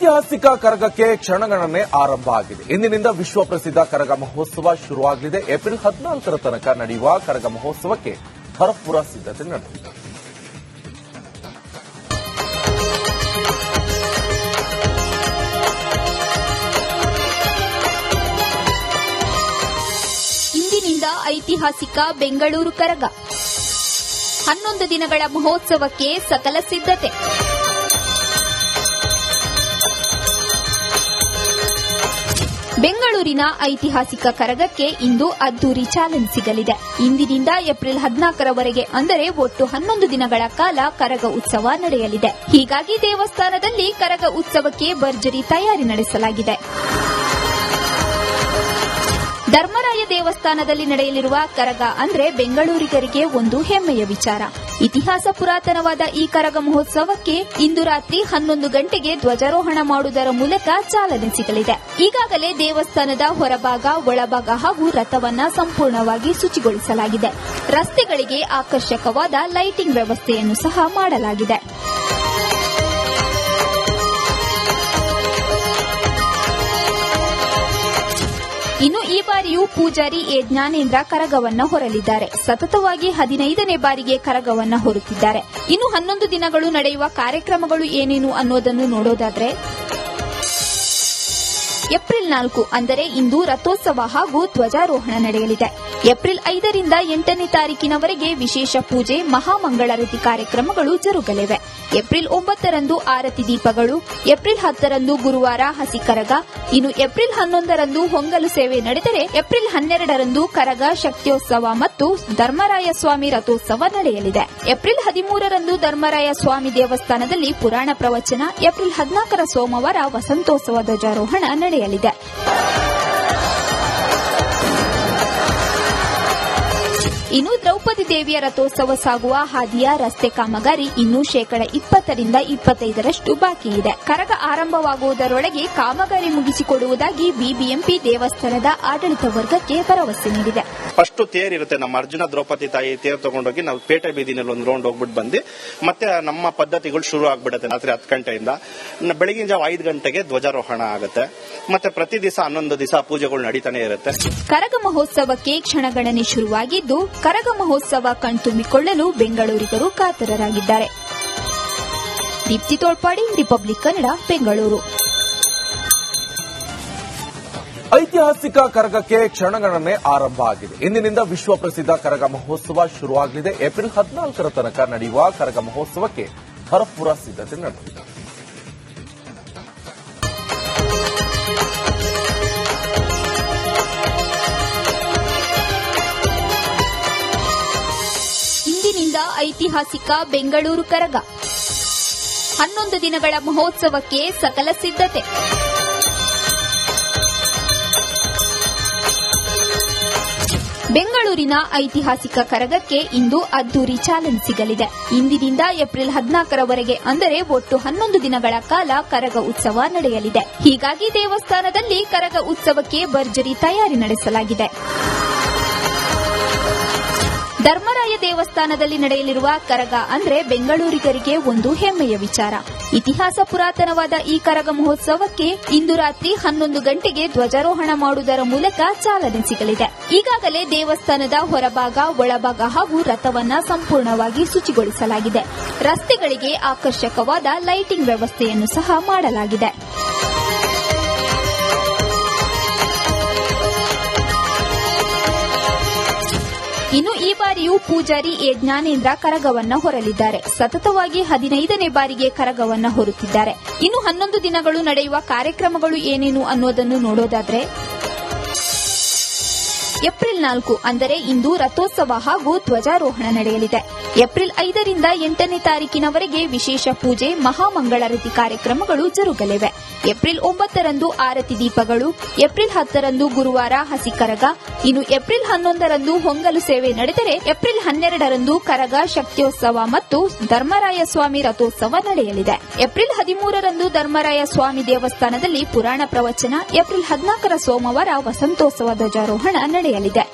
ಐತಿಹಾಸಿಕ ಕರಗಕ್ಕೆ ಕ್ಷಣಗಣನೆ ಆರಂಭ ಆಗಿದೆ. ಇಂದಿನಿಂದ ವಿಶ್ವ ಪ್ರಸಿದ್ಧ ಕರಗ ಮಹೋತ್ಸವ ಶುರುವಾಗಲಿದೆ. ಏಪ್ರಿಲ್ 14ರ ತನಕ ನಡೆಯುವ ಕರಗ ಮಹೋತ್ಸವಕ್ಕೆ ಭರಪೂರ ಸಿದ್ಧತೆ ನಡೆದಿದೆ. ಇಂದಿನಿಂದ ಐತಿಹಾಸಿಕ ಬೆಂಗಳೂರು ಕರಗ 11 ದಿನಗಳ ಮಹೋತ್ಸವಕ್ಕೆ ಸಕಲ ಸಿದ್ಧತೆ. ಬೆಂಗಳೂರಿನ ಐತಿಹಾಸಿಕ ಕರಗಕ್ಕೆ ಇಂದು ಅದ್ದೂರಿ ಚಾಲನೆ ಸಿಗಲಿದೆ. ಇಂದಿನಿಂದ ಏಪ್ರಿಲ್ 14ರವರೆಗೆ ಅಂದರೆ ಒಟ್ಟು 11 ದಿನಗಳ ಕಾಲ ಕರಗ ಉತ್ಸವ ನಡೆಯಲಿದೆ. ಹೀಗಾಗಿ ದೇವಸ್ಥಾನದಲ್ಲಿ ಕರಗ ಉತ್ಸವಕ್ಕೆ ಭರ್ಜರಿ ತಯಾರಿ ನಡೆಸಲಾಗಿದೆ. ಧರ್ಮರಾಯ ದೇವಸ್ಥಾನದಲ್ಲಿ ನಡೆಯಲಿರುವ ಕರಗ ಅಂದ್ರೆ ಬೆಂಗಳೂರಿಗರಿಗೆ ಒಂದು ಹೆಮ್ಮೆಯ ವಿಚಾರ. ಇತಿಹಾಸ ಪುರಾತನವಾದ ಈ ಕರಗ ಮಹೋತ್ಸವಕ್ಕೆ ಇಂದು ರಾತ್ರಿ 11 ಗಂಟೆಗೆ ಧ್ವಜಾರೋಹಣ ಮಾಡುವುದರ ಮೂಲಕ ಚಾಲನೆ ಸಿಗಲಿದೆ. ಈಗಾಗಲೇ ದೇವಸ್ಥಾನದ ಹೊರಭಾಗ, ಒಳಭಾಗ ಹಾಗೂ ರಥವನ್ನ ಸಂಪೂರ್ಣವಾಗಿ ಶುಚಿಗೊಳಿಸಲಾಗಿದೆ. ರಸ್ತೆಗಳಿಗೆ ಆಕರ್ಷಕವಾದ ಲೈಟಿಂಗ್ ವ್ಯವಸ್ಥೆಯನ್ನು ಸಹ ಮಾಡಲಾಗಿದೆ. ಇನ್ನು ಈ ಬಾರಿಯೂ ಪೂಜಾರಿ ಎ ಜ್ಞಾನೇಂದ್ರ ಕರಗವನ್ನ ಹೊರಲಿದ್ದಾರೆ. ಸತತವಾಗಿ 15ನೇ ಬಾರಿಗೆ ಕರಗವನ್ನ ಹೊರುತ್ತಿದ್ದಾರೆ. ಇನ್ನು 11 ದಿನಗಳು ನಡೆಯುವ ಕಾರ್ಯಕ್ರಮಗಳು ಏನೇನು ಅನ್ನೋದನ್ನು ನೋಡೋದಾದ್ರೆ, ಏಪ್ರಿಲ್ 4 ಅಂದರೆ ಇಂದು ರಥೋತ್ಸವ ಹಾಗೂ ಧ್ವಜಾರೋಹಣ ನಡೆಯಲಿದೆ. ಏಪ್ರಿಲ್ 5ರಿಂದ 8ನೇ ತಾರೀಕಿನವರೆಗೆ ವಿಶೇಷ ಪೂಜೆ, ಮಹಾಮಂಗಳಾರತಿ ಕಾರ್ಯಕ್ರಮಗಳು ಜರುಗಲಿವೆ. ಏಪ್ರಿಲ್ 9ರಂದು ಆರತಿ ದೀಪಗಳು, ಏಪ್ರಿಲ್ 10ರಂದು ಗುರುವಾರ ಹಸಿ ಕರಗ, ಇನ್ನು ಏಪ್ರಿಲ್ 11ರಂದು ಹೊಂಗಲು ಸೇವೆ ನಡೆದರೆ ಏಪ್ರಿಲ್ 12ರಂದು ಕರಗ ಶಕ್ತ್ಯೋತ್ಸವ ಮತ್ತು ಧರ್ಮರಾಯ ಸ್ವಾಮಿ ರಥೋತ್ಸವ ನಡೆಯಲಿದೆ. ಏಪ್ರಿಲ್ 13ರಂದು ಧರ್ಮರಾಯ ಸ್ವಾಮಿ ದೇವಸ್ಥಾನದಲ್ಲಿ ಪುರಾಣ ಪ್ರವಚನ, ಏಪ್ರಿಲ್ 14ರ ಸೋಮವಾರ ವಸಂತೋತ್ಸವ ಧ್ವಜಾರೋಹಣ ನಡೆಯಲಿದೆ. ಇನ್ನು ದ್ರೌಪದಿ ದೇವಿಯ ರಥೋತ್ಸವ ಸಾಗುವ ಹಾದಿಯ ರಸ್ತೆ ಕಾಮಗಾರಿ ಇನ್ನೂ 20% 25% ಬಾಕಿ ಇದೆ. ಕರಗ ಆರಂಭವಾಗುವುದರೊಳಗೆ ಕಾಮಗಾರಿ ಮುಗಿಸಿಕೊಡುವುದಾಗಿ ಬಿಬಿಎಂಪಿ ದೇವಸ್ಥಾನದ ಆಡಳಿತ ವರ್ಗಕ್ಕೆ ಭರವಸೆ ನೀಡಿದೆ. ಫಸ್ಟ್ ತೇರ್ ಇರುತ್ತೆ. ನಮ್ಮ ಅರ್ಜುನ ದ್ರೌಪದಿ ತಾಯಿ ತೇರ್ ತಗೊಂಡೋಗಿ ನಾವು ಪೇಟೆ ಬೀದಿನಲ್ಲಿ ಒಂದು ರೌಂಡ್ ಹೋಗ್ಬಿಟ್ಟು ಬಂದು ಮತ್ತೆ ನಮ್ಮ ಪದ್ಧತಿಗಳು ಶುರು ಆಗ್ಬಿಡುತ್ತೆ. ರಾತ್ರಿ 10 ಗಂಟೆಯಿಂದ ಬೆಳಗಿನ ಜಾವ 5 ಗಂಟೆಗೆ ಧ್ವಜಾರೋಹಣ ಆಗುತ್ತೆ. ಮತ್ತೆ ಪ್ರತಿ ದಿವಸ 11 ದಿವಸ ಪೂಜೆಗಳು ನಡೀತಾನೆ ಇರುತ್ತೆ. ಕರಗ ಮಹೋತ್ಸವಕ್ಕೆ ಕ್ಷಣಗಣನೆ ಶುರುವಾಗಿದ್ದು, ಕರಗ ಮಹೋತ್ಸವ ಕಣ್ತುಂಬಿಕೊಳ್ಳಲು ಬೆಂಗಳೂರಿಗರು ಕಾತರರಾಗಿದ್ದಾರೆ. ದೀಪ್ತಿ ತೋಳ್ಪಾಡಿ, ರಿಪಬ್ಲಿಕ್ ಕನ್ನಡ, ಬೆಂಗಳೂರು. ಐತಿಹಾಸಿಕ ಕರಗಕ್ಕೆ ಕ್ಷಣಗಣನೆ ಆರಂಭ ಆಗಿದೆ. ಇಂದಿನಿಂದ ವಿಶ್ವ ಪ್ರಸಿದ್ಧ ಕರಗ ಮಹೋತ್ಸವ ಶುರುವಾಗಲಿದೆ. ಏಪ್ರಿಲ್ 14ರ ತನಕ ನಡೆಯುವ ಕರಗ ಮಹೋತ್ಸವಕ್ಕೆ ಭರಪೂರ ಸಿದ್ಧತೆ ನಡೆದಿದೆ. ಇಂದಿನಿಂದ ಐತಿಹಾಸಿಕ ಬೆಂಗಳೂರು ಕರಗ 11 ದಿನಗಳ ಮಹೋತ್ಸವಕ್ಕೆ ಸಕಲ ಸಿದ್ಧತೆ. ಬೆಂಗಳೂರಿನ ಐತಿಹಾಸಿಕ ಕರಗಕ್ಕೆ ಇಂದು ಅದ್ದೂರಿ ಚಾಲನೆ ಸಿಗಲಿದೆ. ಇಂದಿನಿಂದ ಏಪ್ರಿಲ್ 14ರವರೆಗೆ ಅಂದರೆ ಒಟ್ಟು 11 ದಿನಗಳ ಕಾಲ ಕರಗ ಉತ್ಸವ ನಡೆಯಲಿದೆ. ಹೀಗಾಗಿ ದೇವಸ್ಥಾನದಲ್ಲಿ ಕರಗ ಉತ್ಸವಕ್ಕೆ ಭರ್ಜರಿ ತಯಾರಿ ನಡೆಸಲಾಗಿದೆ. ಧರ್ಮರಾಯ ದೇವಸ್ಥಾನದಲ್ಲಿ ನಡೆಯಲಿರುವ ಕರಗ ಅಂದ್ರೆ ಬೆಂಗಳೂರಿಗರಿಗೆ ಒಂದು ಹೆಮ್ಮೆಯ ವಿಚಾರ. ಇತಿಹಾಸ ಪುರಾತನವಾದ ಈ ಕರಗ ಮಹೋತ್ಸವಕ್ಕೆ ಇಂದು ರಾತ್ರಿ 11 ಗಂಟೆಗೆ ಧ್ವಜಾರೋಹಣ ಮಾಡುವುದರ ಮೂಲಕ ಚಾಲನೆ ಸಿಗಲಿದೆ. ಈಗಾಗಲೇ ದೇವಸ್ಥಾನದ ಹೊರಭಾಗ, ಒಳಭಾಗ ಹಾಗೂ ರಥವನ್ನ ಸಂಪೂರ್ಣವಾಗಿ ಶುಚಿಗೊಳಿಸಲಾಗಿದೆ. ರಸ್ತೆಗಳಿಗೆ ಆಕರ್ಷಕವಾದ ಲೈಟಿಂಗ್ ವ್ಯವಸ್ಥೆಯನ್ನು ಸಹ ಮಾಡಲಾಗಿದೆ. ಇನ್ನು ಈ ಬಾರಿಯೂ ಪೂಜಾರಿ ಎ ಜ್ಞಾನೇಂದ್ರ ಕರಗವನ್ನ ಹೊರಲಿದ್ದಾರೆ. ಸತತವಾಗಿ 15ನೇ ಬಾರಿಗೆ ಕರಗವನ್ನ ಹೊರುತ್ತಿದ್ದಾರೆ. ಇನ್ನು 11 ದಿನಗಳು ನಡೆಯುವ ಕಾರ್ಯಕ್ರಮಗಳು ಏನೇನು ಅನ್ನೋದನ್ನು ನೋಡೋದಾದ್ರೆ, ಏಪ್ರಿಲ್ 4 ಅಂದರೆ ಇಂದು ರಥೋತ್ಸವ ಹಾಗೂ ಧ್ವಜಾರೋಹಣ ನಡೆಯಲಿದೆ. ಏಪ್ರಿಲ್ 5ರಿಂದ 8ನೇ ತಾರೀಕಿನವರೆಗೆ ವಿಶೇಷ ಪೂಜೆ, ಮಹಾಮಂಗಳಾರತಿ ಕಾರ್ಯಕ್ರಮಗಳು ಜರುಗಲಿವೆ. ಏಪ್ರಿಲ್ 9ರಂದು ಆರತಿ ದೀಪಗಳು, ಏಪ್ರಿಲ್ 10ರಂದು ಗುರುವಾರ ಹಸಿ ಕರಗ, ಇನ್ನು ಏಪ್ರಿಲ್ 11ರಂದು ಹೊಂಗಲು ಸೇವೆ ನಡೆದರೆ ಏಪ್ರಿಲ್ 12ರಂದು ಕರಗ ಶಕ್ತ್ಯೋತ್ಸವ ಮತ್ತು ಧರ್ಮರಾಯ ಸ್ವಾಮಿ ರಥೋತ್ಸವ ನಡೆಯಲಿದೆ. ಏಪ್ರಿಲ್ 13ರಂದು ಧರ್ಮರಾಯ ಸ್ವಾಮಿ ದೇವಸ್ಥಾನದಲ್ಲಿ ಪುರಾಣ ಪ್ರವಚನ, ಏಪ್ರಿಲ್ 14ರ ಸೋಮವಾರ ವಸಂತೋತ್ಸವ ಧ್ವಜಾರೋಹಣ ನಡೆಯಲಿದೆ.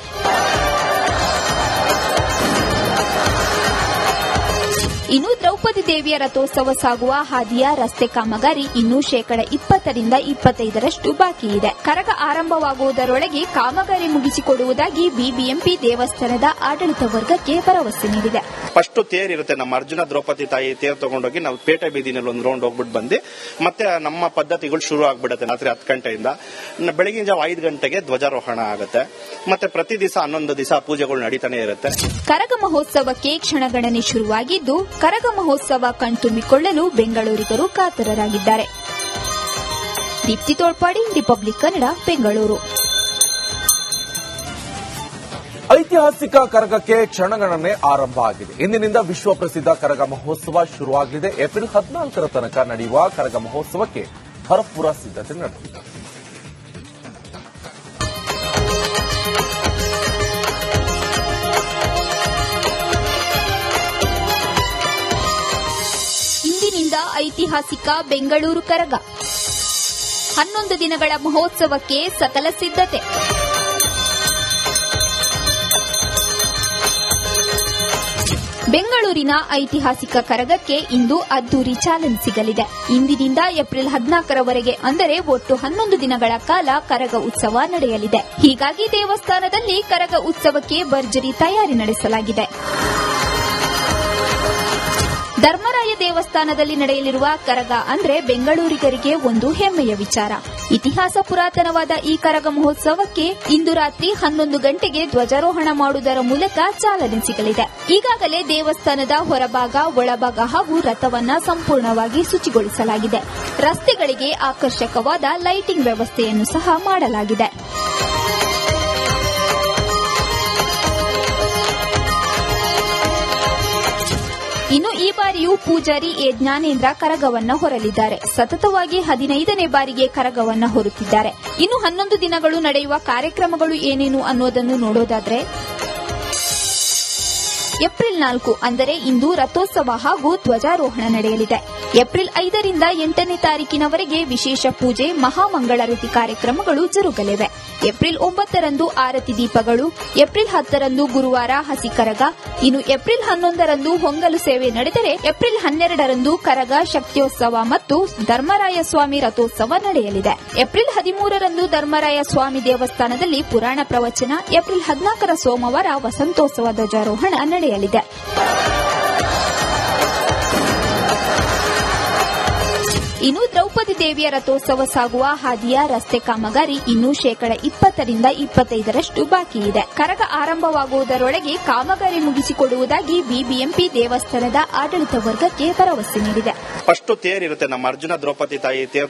ಇನ್ನು ದ್ರೌಪದಿ ದೇವಿಯ ರಥೋತ್ಸವ ಸಾಗುವ ಹಾದಿಯ ರಸ್ತೆ ಕಾಮಗಾರಿ ಇನ್ನೂ 20% 25% ಬಾಕಿ ಇದೆ. ಕರಗ ಆರಂಭವಾಗುವುದರೊಳಗೆ ಕಾಮಗಾರಿ ಮುಗಿಸಿಕೊಡುವುದಾಗಿ ಬಿಬಿಎಂಪಿ ದೇವಸ್ಥಾನದ ಆಡಳಿತ ವರ್ಗಕ್ಕೆ ಭರವಸೆ ನೀಡಿದೆ. ಫಸ್ಟ್ ತೇರ್ ಇರುತ್ತೆ, ನಮ್ಮ ಅರ್ಜುನ ದ್ರೌಪದಿ ತಾಯಿ ತೇರ್ ತಗೊಂಡೋಗಿ ನಾವು ಪೇಟೆ ಬೀದಿನಲ್ಲಿ ಒಂದು ರೌಂಡ್ ಹೋಗ್ಬಿಟ್ಟು ಬಂದು ಮತ್ತೆ ನಮ್ಮ ಪದ್ಧತಿಗಳು ಶುರು ಆಗ್ಬಿಡುತ್ತೆ. ರಾತ್ರಿ 10 ಗಂಟೆಯಿಂದ ಬೆಳಗಿನ ಜಾವ 5 ಗಂಟೆಗೆ ಧ್ವಜಾರೋಹಣ ಆಗುತ್ತೆ. ಮತ್ತೆ ಪ್ರತಿ ದಿವಸ 11 ದಿವಸ ಪೂಜೆಗಳು ನಡೀತಾನೆ ಇರುತ್ತೆ. ಕರಗ ಮಹೋತ್ಸವಕ್ಕೆ ಕ್ಷಣಗಣನೆ ಶುರುವಾಗಿದ್ದು, ಕರಗ ಮಹೋತ್ಸವ ಕಣ್ತುಂಬಿಕೊಳ್ಳಲು ಬೆಂಗಳೂರಿಗರು ಕಾತರರಾಗಿದ್ದಾರೆ. ದೀಪ್ತಿ ತೋಳ್ಪಾಡಿ, ರಿಪಬ್ಲಿಕ್ ಕನ್ನಡ, ಬೆಂಗಳೂರು. ಐತಿಹಾಸಿಕ ಕರಗಕ್ಕೆ ಕ್ಷಣಗಣನೆ ಆರಂಭ ಆಗಿದೆ. ಇಂದಿನಿಂದ ವಿಶ್ವ ಪ್ರಸಿದ್ಧ ಕರಗ ಮಹೋತ್ಸವ ಶುರುವಾಗಲಿದೆ. ಏಪ್ರಿಲ್ 14 ತನಕ ನಡೆಯುವ ಕರಗ ಮಹೋತ್ಸವಕ್ಕೆ ಭರಪೂರ ಸಿದ್ಧತೆ ನಡೆದಿದೆ. ಇಂದಿನಿಂದ ಐತಿಹಾಸಿಕ ಬೆಂಗಳೂರು ಕರಗ 11 ದಿನಗಳ ಮಹೋತ್ಸವಕ್ಕೆ ಸಕಲ ಸಿದ್ಧತೆ. ಬೆಂಗಳೂರಿನ ಐತಿಹಾಸಿಕ ಕರಗಕ್ಕೆ ಇಂದು ಅದ್ದೂರಿ ಚಾಲನೆ ಸಿಗಲಿದೆ. ಇಂದಿನಿಂದ ಏಪ್ರಿಲ್ 14 ಅಂದರೆ ಒಟ್ಟು 11 ದಿನಗಳ ಕಾಲ ಕರಗ ಉತ್ಸವ ನಡೆಯಲಿದೆ. ಹೀಗಾಗಿ ದೇವಸ್ಥಾನದಲ್ಲಿ ಕರಗ ಉತ್ಸವಕ್ಕೆ ಭರ್ಜರಿ ತಯಾರಿ ನಡೆಸಲಾಗಿದೆ. ಧರ್ಮರಾಯ ದೇವಸ್ಥಾನದಲ್ಲಿ ನಡೆಯಲಿರುವ ಕರಗ ಅಂದ್ರೆ ಬೆಂಗಳೂರಿಗರಿಗೆ ಒಂದು ಹೆಮ್ಮೆಯ ವಿಚಾರ. ಇತಿಹಾಸ ಪುರಾತನವಾದ ಈ ಕರಗ ಮಹೋತ್ಸವಕ್ಕೆ ಇಂದು ರಾತ್ರಿ 11 ಗಂಟೆಗೆ ಧ್ವಜಾರೋಹಣ ಮಾಡುವುದರ ಮೂಲಕ ಚಾಲನೆ ಸಿಗಲಿದೆ. ಈಗಾಗಲೇ ದೇವಸ್ಥಾನದ ಹೊರಭಾಗ, ಒಳಭಾಗ ಹಾಗೂ ರಥವನ್ನ ಸಂಪೂರ್ಣವಾಗಿ ಶುಚಿಗೊಳಿಸಲಾಗಿದೆ. ರಸ್ತೆಗಳಿಗೆ ಆಕರ್ಷಕವಾದ ಲೈಟಿಂಗ್ ವ್ಯವಸ್ಥೆಯನ್ನು ಸಹ ಮಾಡಲಾಗಿದೆ. ಇನ್ನು ಈ ಬಾರಿಯೂ ಪೂಜಾರಿ ಎ ಜ್ಞಾನೇಂದ್ರ ಕರಗವನ್ನ ಹೊರಲಿದ್ದಾರೆ. ಸತತವಾಗಿ 15ನೇ ಬಾರಿಗೆ ಕರಗವನ್ನ ಹೊರುತ್ತಿದ್ದಾರೆ. ಇನ್ನು 11 ದಿನಗಳು ನಡೆಯುವ ಕಾರ್ಯಕ್ರಮಗಳು ಏನೇನು ಅನ್ನೋದನ್ನು ನೋಡೋದಾದ್ರೆ, ಏಪ್ರಿಲ್ 4 ಅಂದರೆ ಇಂದು ರಥೋತ್ಸವ ಹಾಗೂ ಧ್ವಜಾರೋಹಣ ನಡೆಯಲಿದೆ. ಏಪ್ರಿಲ್ 5ರಿಂದ 8ನೇ ತಾರೀಕಿನವರೆಗೆ ವಿಶೇಷ ಪೂಜೆ, ಮಹಾಮಂಗಳಾರತಿ ಕಾರ್ಯಕ್ರಮಗಳು ಜರುಗಲಿವೆ. ಏಪ್ರಿಲ್ 9ರಂದು ಆರತಿ ದೀಪಗಳು, ಏಪ್ರಿಲ್ 10ರಂದು ಗುರುವಾರ ಹಸಿ ಕರಗ, ಇನ್ನು ಏಪ್ರಿಲ್ 11ರಂದು ಹೊಂಗಲು ಸೇವೆ ನಡೆದರೆ, ಏಪ್ರಿಲ್ 12ರಂದು ಕರಗ ಶಕ್ತ್ಯೋತ್ಸವ ಮತ್ತು ಧರ್ಮರಾಯ ಸ್ವಾಮಿ ರಥೋತ್ಸವ ನಡೆಯಲಿದೆ. ಏಪ್ರಿಲ್ 13ರಂದು ಧರ್ಮರಾಯ ಸ್ವಾಮಿ ದೇವಸ್ಥಾನದಲ್ಲಿ ಪುರಾಣ ಪ್ರವಚನ, ಏಪ್ರಿಲ್ 14ರ ಸೋಮವಾರ ವಸಂತೋತ್ಸವ ಧ್ವಜಾರೋಹಣ ನಡೆಯಲಿದೆ. ಇನ್ನು ದ್ರೌಪದಿ ದೇವಿಯ ರಥೋತ್ಸವ ಸಾಗುವ ಹಾದಿಯ ರಸ್ತೆ ಕಾಮಗಾರಿ ಇನ್ನೂ 20% 25% ಬಾಕಿ ಇದೆ. ಕರಗ ಆರಂಭವಾಗುವುದರೊಳಗೆ ಕಾಮಗಾರಿ ಮುಗಿಸಿಕೊಡುವುದಾಗಿ ಬಿಬಿಎಂಪಿ ದೇವಸ್ಥಾನದ ಆಡಳಿತ ವರ್ಗಕ್ಕೆ ಭರವಸೆ ನೀಡಿದೆ. ಫಸ್ಟ್ ತೇರ್ ಇರುತ್ತೆ, ನಮ್ಮ ಅರ್ಜುನ ದ್ರೌಪದಿ ತಾಯಿ ತೇರ್